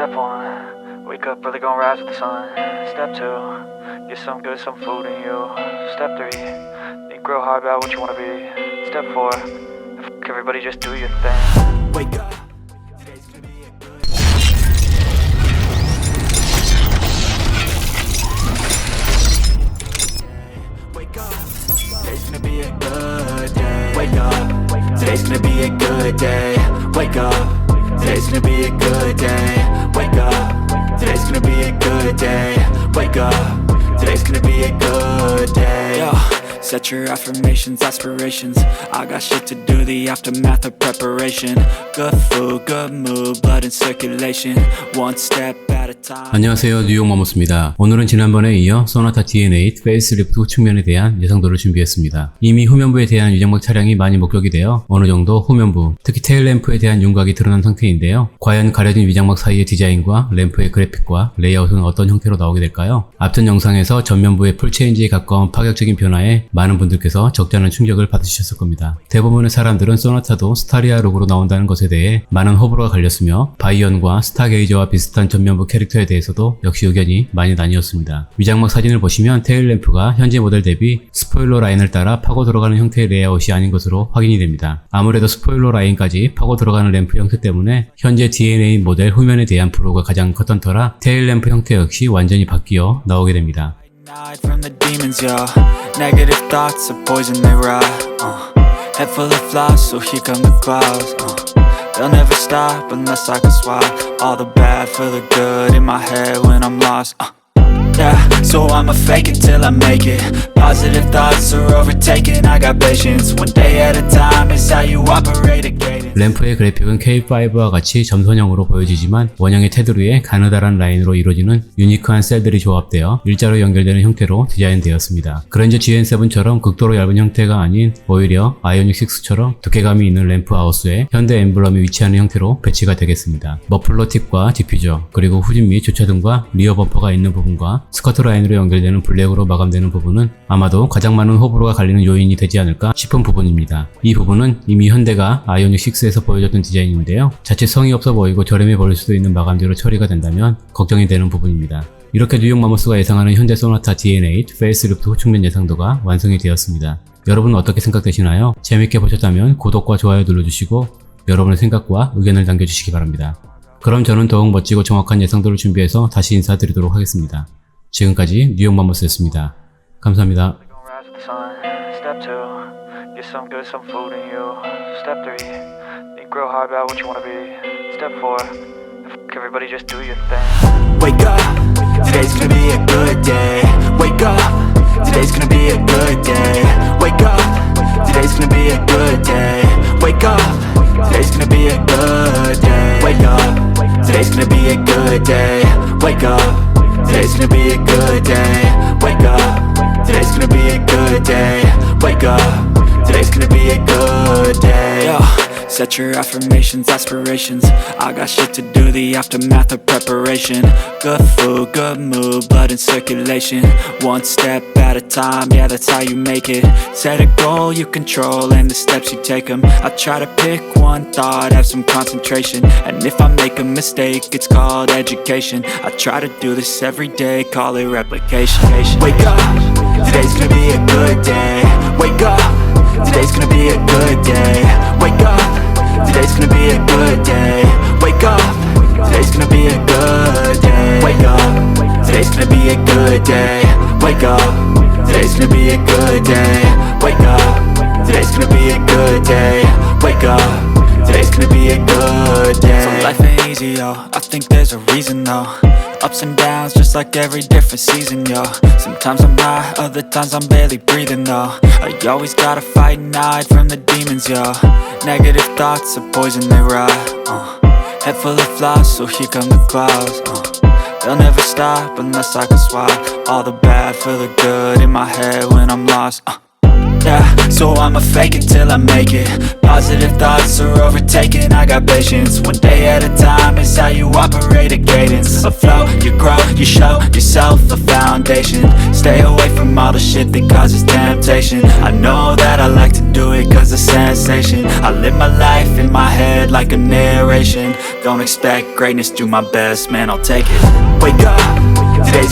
Step 1, wake up early, gonna rise with the sun. Step 2, get some good, some food in you. Step 3, think real hard about what you wanna be. Step 4, fuck everybody, just do your thing. Wake up. Today's gonna be a good day. Wake up. Today's gonna be a good day. Wake up. Today's gonna be a good day. Wake up. Today's gonna be a good day. Wake up. Today's gonna be a good day. Yo, set your affirmations, aspirations. I got shit to do, the aftermath of preparation. Good food, good mood, blood in circulation. One step at a time. 안녕하세요, 뉴욕맘모스입니다. 오늘은 지난번에 이어 Sonata DN8 페이스리프트 측면에 대한 예상도를 준비했습니다. 이미 후면부에 대한 위장막 차량이 많이 목격이 되어 어느 정도 후면부, 특히 테일 램프에 대한 윤곽이 드러난 상태인데요. 과연 가려진 위장막 사이의 디자인과 램프의 그래픽과 레이아웃은 어떤 형태로 나오게 될까요? 앞전 영상에서 전면부의 풀체인지에 가까운 파격적인 변화에 많은 분들께서 적지 않은 충격을 받으셨을 겁니다. 대부분의 사람들은 소나타도 스타리아 룩으로 나온다는 것에 대해 많은 호불호가 갈렸으며 바이언과 스타게이저와 비슷한 전면부 캐릭터에 대해서도 역시 의견이 많이 나뉘었습니다. 위장막 사진을 보시면 테일 램프가 현재 모델 대비 스포일러 라인을 따라 파고 들어가는 형태의 레이아웃이 아닌 것으로 확인이 됩니다. 아무래도 스포일러 라인까지 파고 들어가는 램프 형태 때문에 현재 DNA 모델 후면에 대한 불호가 가장 컸던 터라 테일 램프 형태 역시 완전히 바뀌어 나오게 됩니다. From the demons, yo. Negative thoughts are poison, they rot. Head full of flies, so here come the clouds. They'll never stop unless I can swap all the bad for the good in my head when I'm lost. Yeah, so I'ma fake it till I make it. Positive thoughts are overtaken. I got patience. One day at a time is how you operate a cadence. 램프의 그래픽은 K5와 같이 점선형으로 보여지지만 원형의 테두리에 가느다란 라인으로 이루어지는 유니크한 셀들이 조합되어 일자로 연결되는 형태로 디자인되었습니다. 그랜저 GN7처럼 극도로 얇은 형태가 아닌 오히려 아이오닉 6처럼 두께감이 있는 램프 하우스에 현대 엠블럼이 위치하는 형태로 배치가 되겠습니다. 머플러 팁과 디퓨저, 그리고 후진 및 주차등과 리어 범퍼가 있는 부분과 스커트 라인으로 연결되는 블랙으로 마감되는 부분은 아마도 가장 많은 호불호가 갈리는 요인이 되지 않을까 싶은 부분입니다. 이 부분은 이미 현대가 아이오닉 6에서 보여줬던 디자인인데요. 자칫 성의 없어 보이고 저렴해 보일 수도 있는 마감재로 처리가 된다면 걱정이 되는 부분입니다. 이렇게 뉴욕맘모스가 예상하는 현대 소나타 DN8 페이스리프트 후측면 예상도가 완성이 되었습니다. 여러분은 어떻게 생각되시나요? 재밌게 보셨다면 구독과 좋아요 눌러주시고 여러분의 생각과 의견을 남겨주시기 바랍니다. 그럼 저는 더욱 멋지고 정확한 예상도를 준비해서 다시 인사드리도록 하겠습니다. 지금까지 뉴욕맘모스였습니다. 감사합니다. Step 2, get some good, some food in you. Step 3, think real hard about what you wanna be. Step 4, fuck everybody, just do your thing. Wake up, today's gonna be a good day. Wake up, today's gonna be a good day. Wake up, today's gonna be a good day. Wake up, today's gonna be a good day. Wake up, today's gonna be a good day. Wake up, today's gonna be a good day. Wake up. Today's gonna be a good day. Wake up. Today's gonna be a good day. Yo, set your affirmations, aspirations. I got shit to do, the aftermath of preparation. Good food, good mood, blood in circulation. One step at a time, yeah, that's how you make it. Set a goal you control and the steps you take them. I try to pick one thought, have some concentration. And if I make a mistake, it's called education. I try to do this every day, call it replication. Wake up. Today's gonna be a good day. Wake up. Today's gonna be a good day. Wake up. Today's gonna be a good day. Wake up. Today's gonna be a good day. Wake up. Today's gonna be a good day. Wake up. Today's gonna be a good day. Wake up. Today's gonna be a good day. Wake up. Today's gonna be a good day. So life ain't easy, yo. I think there's a reason, though. Ups and downs, just like every different season, yo. Sometimes I'm high, other times I'm barely breathing, though. I always gotta fight and hide from the demons, yo. Negative thoughts are poison, they rot. Head full of flies, so here come the clouds. They'll never stop unless I can swap all the bad for the good in my head when I'm lost. Yeah, so I'ma fake it till I make it. Positive thoughts are overtaken. I got patience. One day at a time is how you operate a cadence. Afloat, you grow, you show yourself a foundation. Stay away from all the shit that causes temptation. I know that I like to do it cause it's sensation. I live my life in my head like a narration. Don't expect greatness, do my best, man, I'll take it. Wake up, today's